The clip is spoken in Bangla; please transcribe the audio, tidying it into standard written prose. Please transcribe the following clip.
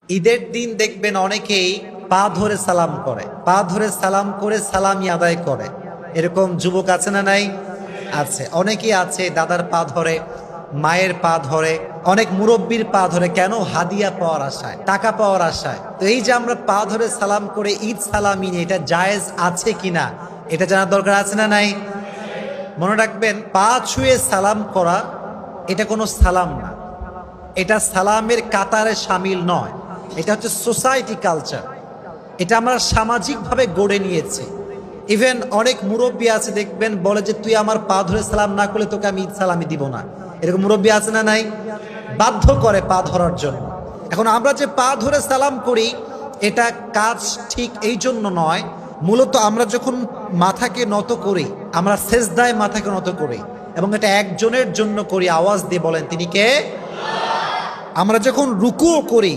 ঈদের দিন দেখবেন অনেকেই পা ধরে সালাম করে, পা ধরে সালাম করে সালামি আদায় করে। এরকম যুবক আছে না নাই? আছে, অনেকেই আছে দাদার পা ধরে, মায়ের পা ধরে, অনেক মুরব্বীর পা ধরে। কেন? হাদিয়া পাওয়ার আশায়, টাকা পাওয়ার আশায়। তো এই যে আমরা পা ধরে সালাম করে ঈদ সালামি নিয়ে, এটা জায়েজ আছে কিনা এটা জানার দরকার আছে না নাই? মনে রাখবেন, পা ছুঁয়ে সালাম করা এটা কোনো সালাম না, এটা সালামের কাতারে শামিল নয়। এটা হচ্ছে সোসাইটি কালচার, এটা আমরা সামাজিকভাবে গড়ে নিয়েছি। ইভেন অনেক মুরব্বী আছে দেখবেন, বলে যে তুই আমার পা ধরে সালাম না করলে তোকে আমি ঈদ সালামি দিব না। এরকম মুরব্বী আছে না নাই? বাধ্য করে পা ধরার জন্য। এখন আমরা যে পা ধরে সালাম করি, এটা কাজ ঠিক এই জন্য নয়। মূলত আমরা যখন মাথাকে নত করি, আমরা সেজদায় মাথাকে নত করি, এবং এটা একজনের জন্য করি। আওয়াজ দিয়ে বলেন তিনি কে? আমরা যখন রুকুও করি,